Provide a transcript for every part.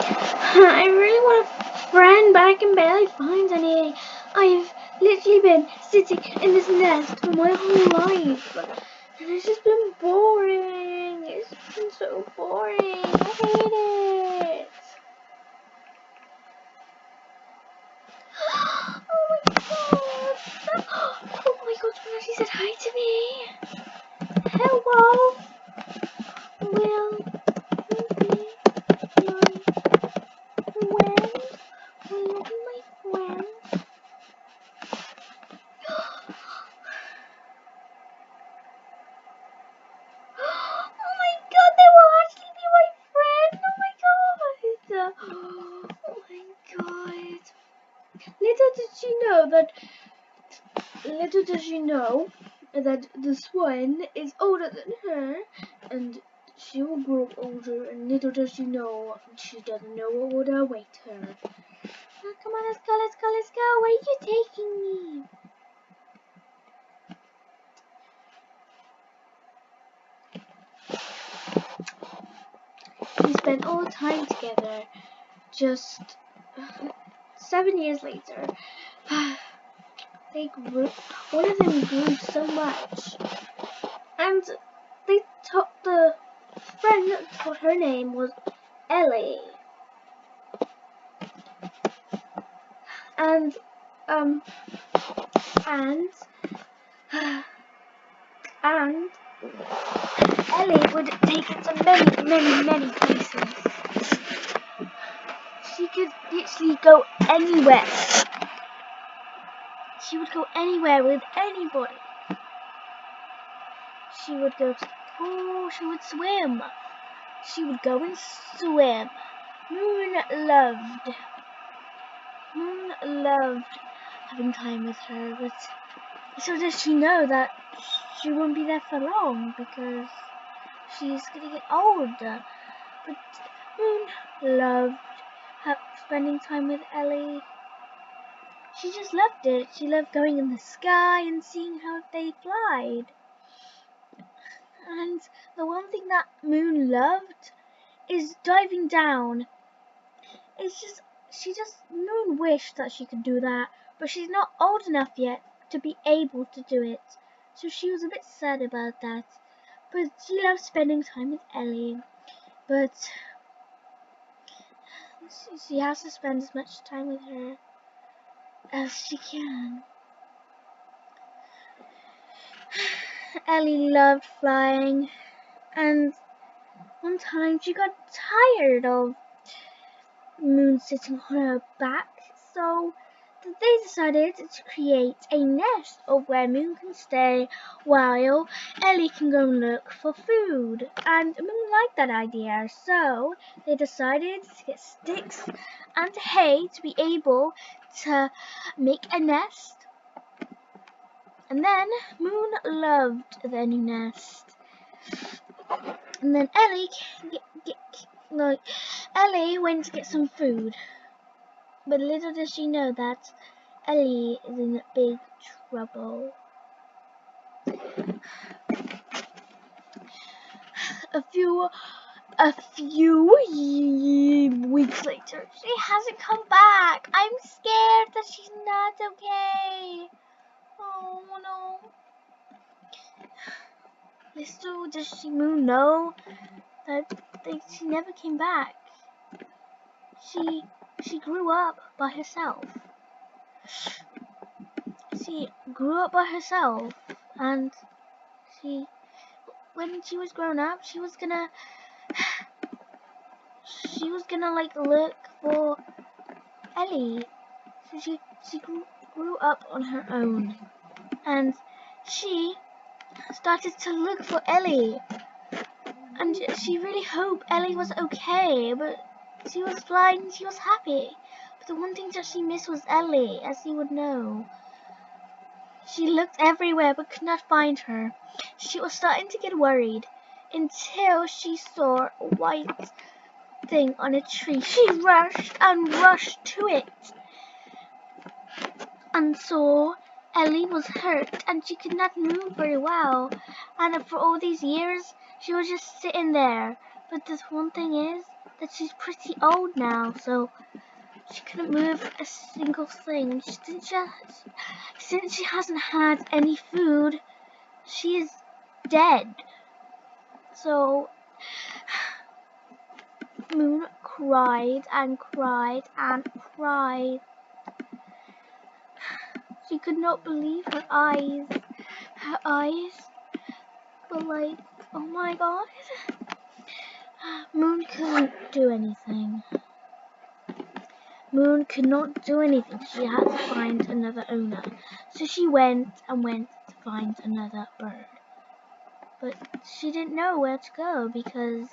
I really want a friend, but I can barely find any. I've literally been sitting in this nest for my whole life, and it's just been boring. It's been so boring. I hate it. Oh my god! Oh my god! Someone actually said hi to me. Hello. Will you be my friend? Will you be my friend? Oh my god, they will actually be my friend. Oh my god. Little did she know that the swan is older than her, and she will grow older, and little does she know, she doesn't know what would await her. Oh, come on, let's go. Where are you taking me? We spent all the time together. Just 7 years later, one of them grew so much, and they taught the friend thought her name was Ellie, and and and Ellie would take her to many places. She could literally go anywhere. She would go anywhere with anybody. She would go to the pool. She would swim. She would go and swim. Moon loved having time with her, but so does she know that she won't be there for long because she's gonna get older. But Moon loved spending time with Ellie. She just loved it. She loved going in the sky and seeing how they flied. And the one thing that Moon loved is diving down. Moon wished that she could do that, but she's not old enough yet to be able to do it. So she was a bit sad about that. But she loved spending time with Ellie. But she has to spend as much time with her as she can. Ellie loved flying, and one time she got tired of Moon sitting on her back, so they decided to create a nest of where Moon can stay while Ellie can go look for food. And Moon liked that idea, so they decided to get sticks and hay to be able to make a nest. And then Moon loved their new nest. And then Ellie went to get some food. But little does she know that Ellie is in big trouble. A few weeks later, she hasn't come back. I'm scared that she's not okay. Oh no. Little does she Moon know that she never came back. She grew up by herself. She grew up by herself, and when she was grown up, she was gonna like look for Ellie. So she grew up on her own, and she started to look for Ellie, and she really hoped Ellie was okay. But she was flying, she was happy. But the one thing that she missed was Ellie, as you would know. She looked everywhere but could not find her. She was starting to get worried until she saw a white thing on a tree. She rushed to it and saw Ellie was hurt and she could not move very well. And for all these years, she was just sitting there. But this one thing is, that she's pretty old now, so she couldn't move a single thing. Since she hasn't had any food, she is dead. So Moon cried and cried and cried. She could not believe her eyes. Her eyes were like, oh my god. Moon couldn't do anything. Moon could not do anything. She had to find another owner. So she went to find another bird. But she didn't know where to go because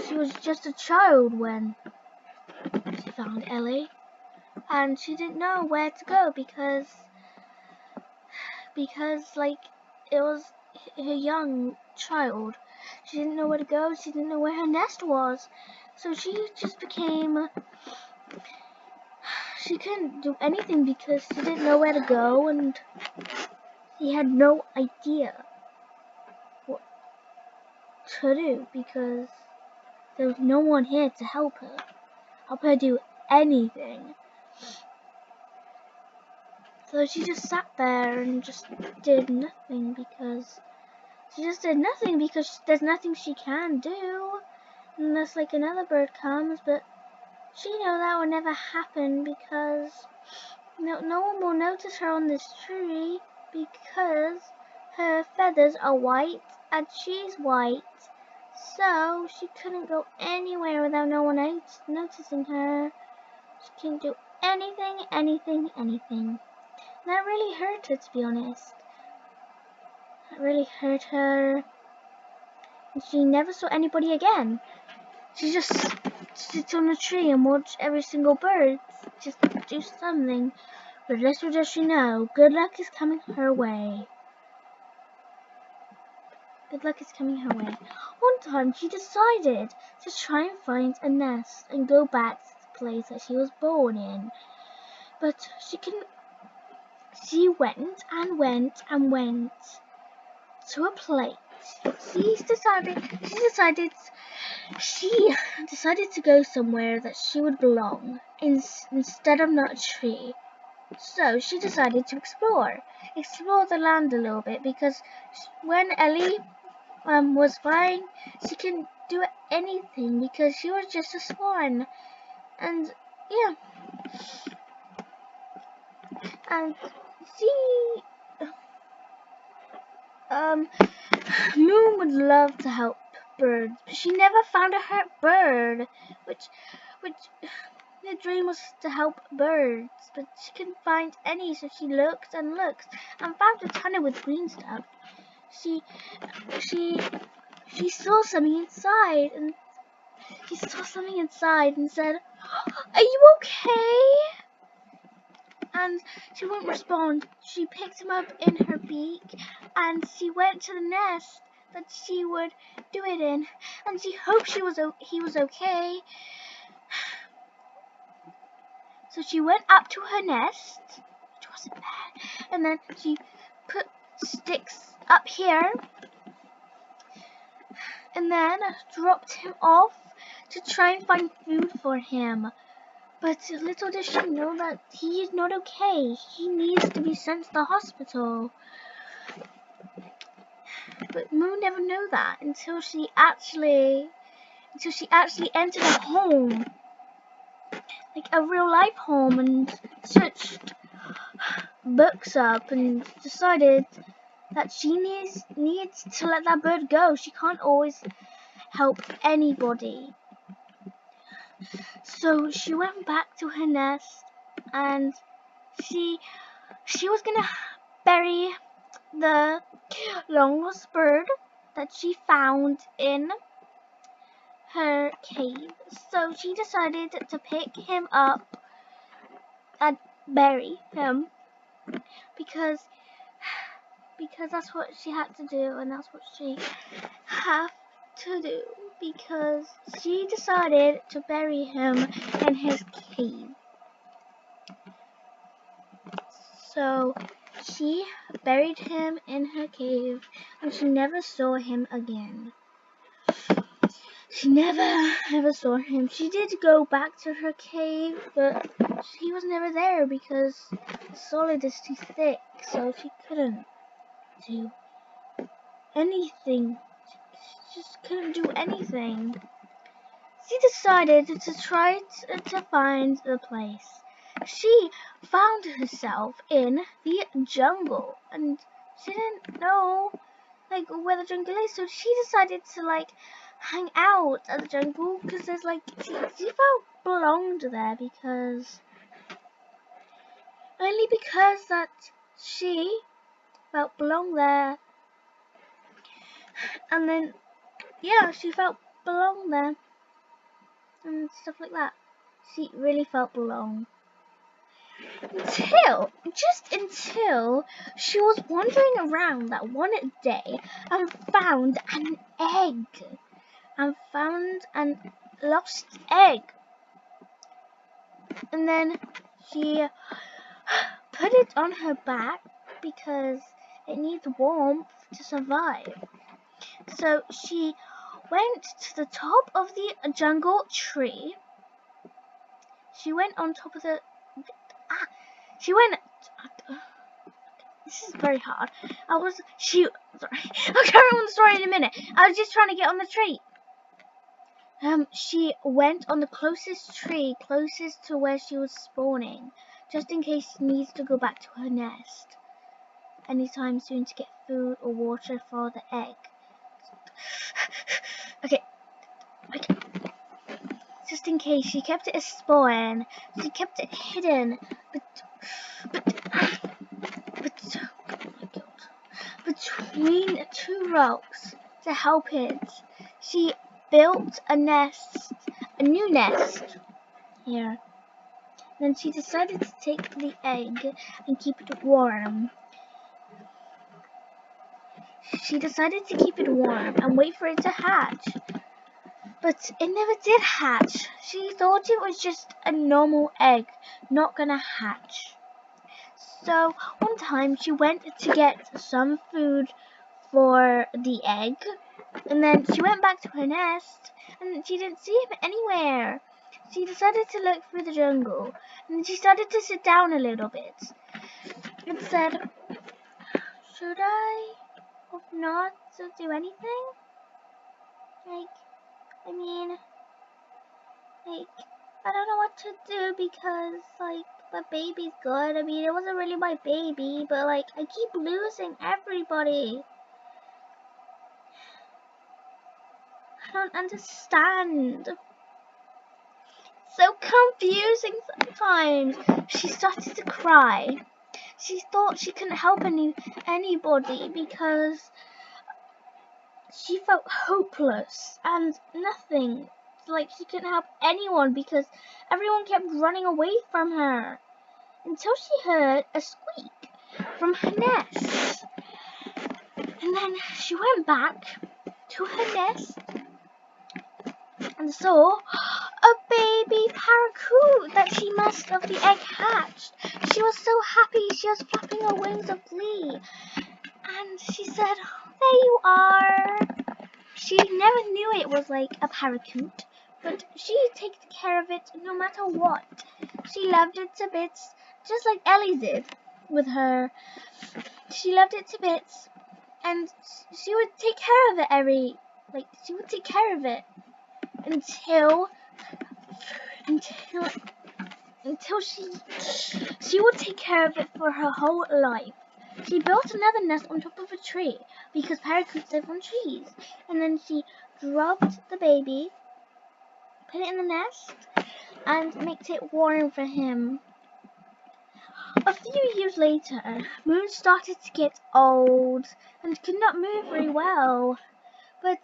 she was just a child when she found Ellie. And she didn't know where to go because like it was her young child. She didn't know where to go. She didn't know where her nest was. So she just became... She couldn't do anything because she didn't know where to go, and she had no idea what to do because there was no one here to help her do anything. So she just sat there and just did nothing because there's nothing she can do unless like another bird comes, but she knew that would never happen because no one will notice her on this tree because her feathers are white and she's white. So she couldn't go anywhere without no one else noticing her. She couldn't do anything. That really hurt her, to be honest. That really hurt her. And she never saw anybody again. She just sits on a tree and watch every single bird just do something. But little does she know, good luck is coming her way. Good luck is coming her way. One time she decided to try and find a nest and go back to the place that she was born in. But she couldn't. She went to a place. She decided to go somewhere that she would belong instead of not a tree. So she decided to explore the land a little bit because when Ellie was flying, she couldn't do anything because she was just a swan. And yeah, and she Moon would love to help birds, but she never found a hurt bird, which the dream was to help birds, but she couldn't find any, so she looked and looked and found a tunnel with green stuff. She saw something inside, and said, "Are you okay?" And she wouldn't respond. She picked him up in her beak, and she went to the nest that she would do it in, and she hoped he was okay. So she went up to her nest, which wasn't bad, and then she put sticks up here, and then dropped him off to try and find food for him. But little does she know that he is not okay. He needs to be sent to the hospital. But Moon never knew that until she actually entered a home, like a real life home, and searched books up and decided that she needs to let that bird go. She can't always help anybody. So she went back to her nest, and she was gonna bury the long lost bird that she found in her cave. So she decided to pick him up and bury him because that's what she had to do, and that's what she had to do because she decided to bury him in his cave. So she buried him in her cave, and she never saw him again. She never ever saw him. She did go back to her cave, but he was never there because the solid is too thick, so she couldn't do anything. She just couldn't do anything. She decided to try to find the place. She found herself in the jungle, and she didn't know like where the jungle is, so she decided to like hang out at the jungle because there's like she felt belonged there because that she felt belonged there, and then yeah, she felt belonged there and stuff like that. She really felt belonged. Just until she was wandering around that one day and found an egg. And found a lost egg. And then she put it on her back because it needs warmth to survive. So she went to the top of the jungle tree. She went on top of the... She went... This is very hard. Sorry. I'll carry on the story in a minute. I was just trying to get on the tree. She went on the closest tree, closest to where she was spawning, just in case she needs to go back to her nest anytime soon to get food or water for the egg. Okay. Just in case, she kept it a spawn. She kept it hidden, but oh my God, between two rocks to help it. She built a new nest here. Then she decided to take the egg and keep it warm. She decided to keep it warm and wait for it to hatch. But it never did hatch. She thought it was just a normal egg, not gonna hatch. So one time she went to get some food for the egg, and then she went back to her nest and she didn't see him anywhere. She decided to look through the jungle, and she started to sit down a little bit and said, should I hope not to do anything? I don't know what to do because the baby's good. It wasn't really my baby, but I keep losing everybody. I don't understand. So confusing sometimes. She started to cry. She thought she couldn't help anybody because she felt hopeless and nothing. She couldn't help anyone because everyone kept running away from her until she heard a squeak from her nest. And then she went back to her nest and saw a baby parakeet that she must have the egg hatched. She was so happy, she was flapping her wings of glee. And she said, there you are. She never knew it was a parakeet, but she takes care of it no matter what. She loved it to bits, just like Ellie did with her. She loved it to bits, and she would take care of it she would take care of it until she would take care of it for her whole life. She built another nest on top of a tree because parakeets live on trees, and then she dropped the baby, put it in the nest, and made it warm for him. A few years later, Moon started to get old and could not move very well, but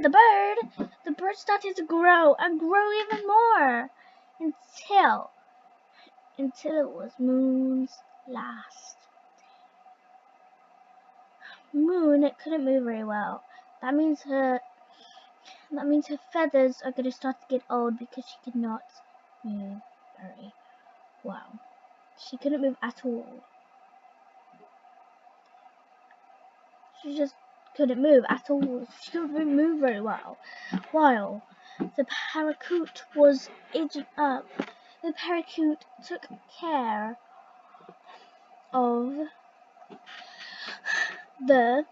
the bird started to grow and grow even more until it was Moon's last. Moon couldn't move very well. That means her feathers are going to start to get old because she could not move very well. She couldn't move at all. She just couldn't move at all. She couldn't move very well. While the parakeet was aging up, the parakeet took care of the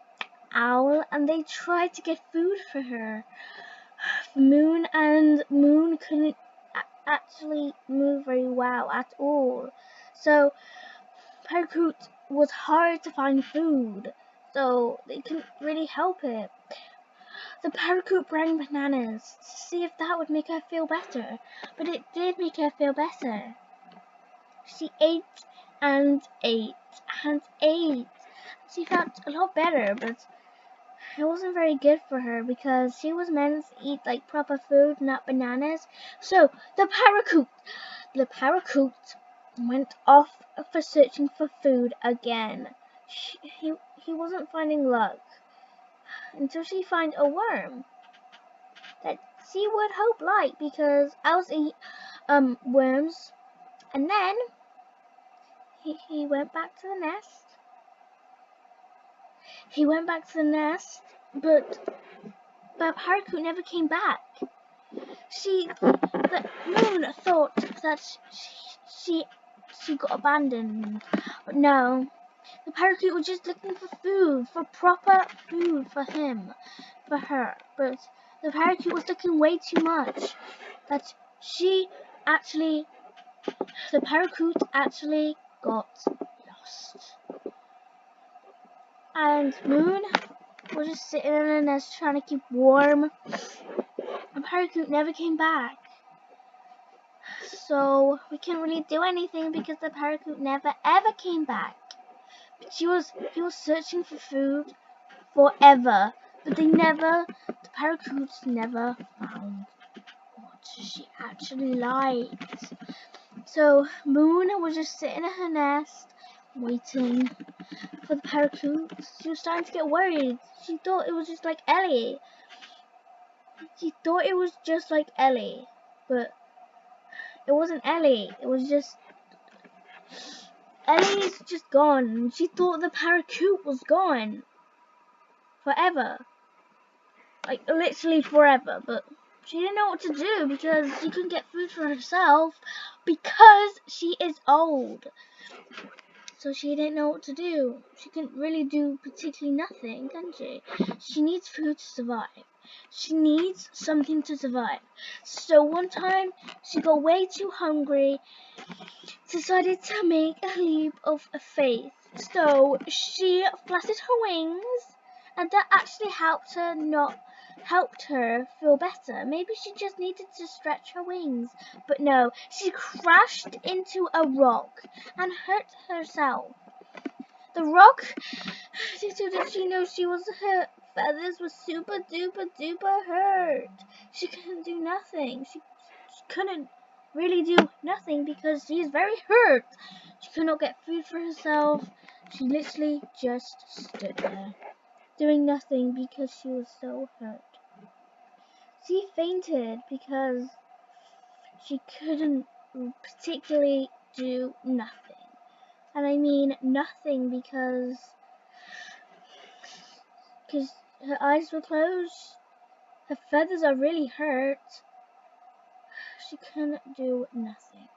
owl, and they tried to get food for her. Moon couldn't actually move very well at all. So parakeet was hard to find food, so they couldn't really help it. The parakeet brought bananas to see if that would make her feel better, but it did make her feel better. She ate and ate and ate. She felt a lot better, but it wasn't very good for her because she was meant to eat like proper food, not bananas. So the parakeet went off for searching for food again. He wasn't finding luck until she found a worm that she would hope like, because owls eat worms. And then he went back to the nest. He went back to the nest, but parakeet never came back. The moon thought that she got abandoned, but no. The parakeet was just looking for food, for proper food for him, for her. But the parakeet was looking way too much. That the parakeet actually got lost. And Moon was just sitting in the nest trying to keep warm. And parakeet never came back. So we can't really do anything because the parakeet never ever came back. But he was searching for food forever. But the parakeets never found what she actually liked. So Moon was just sitting in her nest waiting for the parakeet. She was starting to get worried. She thought it was just like Ellie. But it wasn't Ellie. It was just Ellie's just gone. She thought the parakeet was gone forever. Like literally forever, but she didn't know what to do because she couldn't get food for herself because she is old. So she didn't know what to do. She couldn't really do particularly nothing, can she? She needs food to survive. She needs something to survive. So one time she got way too hungry, decided to make a leap of faith. So she flattened her wings, and that actually helped her feel better. Maybe she just needed to stretch her wings. But no, she crashed into a rock and hurt herself. The rock, little did she know she was hurt. Feathers were super duper hurt. She couldn't do nothing. She couldn't really do nothing because she is very hurt. She could not get food for herself. She literally just stood there, doing nothing because she was so hurt. She fainted because she couldn't particularly do nothing. And I mean nothing because her eyes were closed. Her feathers are really hurt. She couldn't do nothing.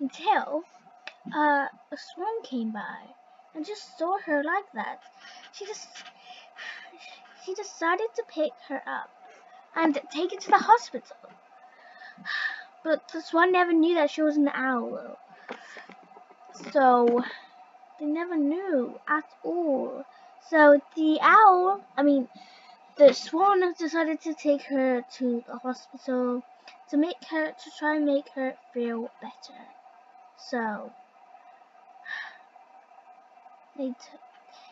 Until a swan came by and just saw her like that. She decided to pick her up and take her to the hospital. But the swan never knew that she was an owl. So they never knew at all. So the swan decided to take her to the hospital to try and make her feel better. So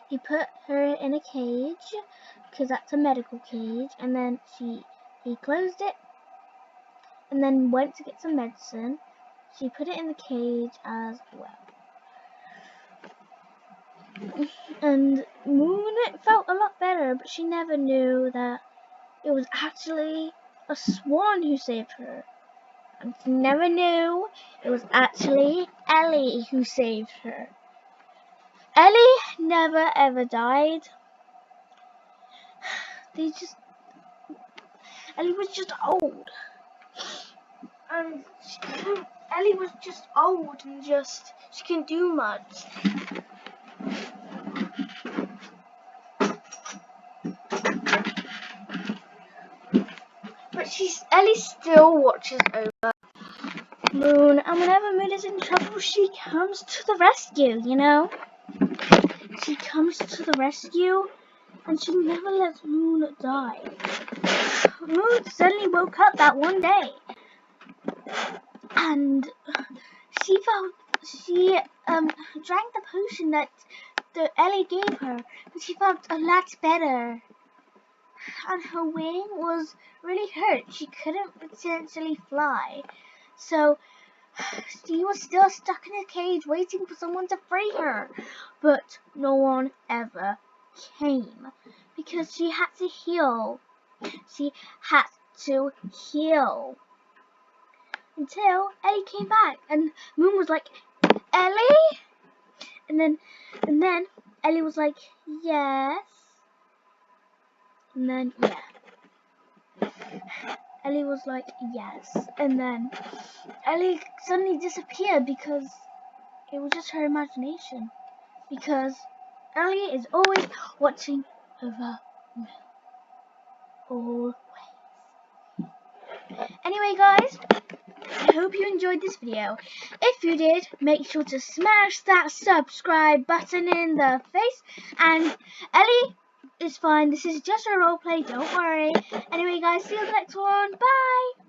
he put her in a cage, because that's a medical cage, and then he closed it, and then went to get some medicine. She put it in the cage as well. And Moon felt a lot better, but she never knew that it was actually a swan who saved her. And she never knew it was actually Ellie who saved her. Ellie never ever died. Ellie was just old. And Ellie was just old and she couldn't do much. But Ellie still watches over Moon, and whenever Moon is in trouble, she comes to the rescue, you know? She comes to the rescue, and she never lets Moon die. Moon suddenly woke up that one day, and she drank the potion that Ellie gave her, and she felt a lot better. And her wing was really hurt. She couldn't potentially fly. So she was still stuck in a cage waiting for someone to free her. But no one ever came because she had to heal. She had to heal until Ellie came back, and Moon was like, "Ellie?" And then Ellie was like, "Yes." And then Ellie was like, "Yes." And then Ellie suddenly disappeared because it was just her imagination. Because Ellie is always watching over Moon. Always. Anyway, guys, I hope you enjoyed this video. If you did, make sure to smash that subscribe button in the face. And Ellie is fine. This is just a roleplay. Don't worry. Anyway, guys, see you in the next one. Bye.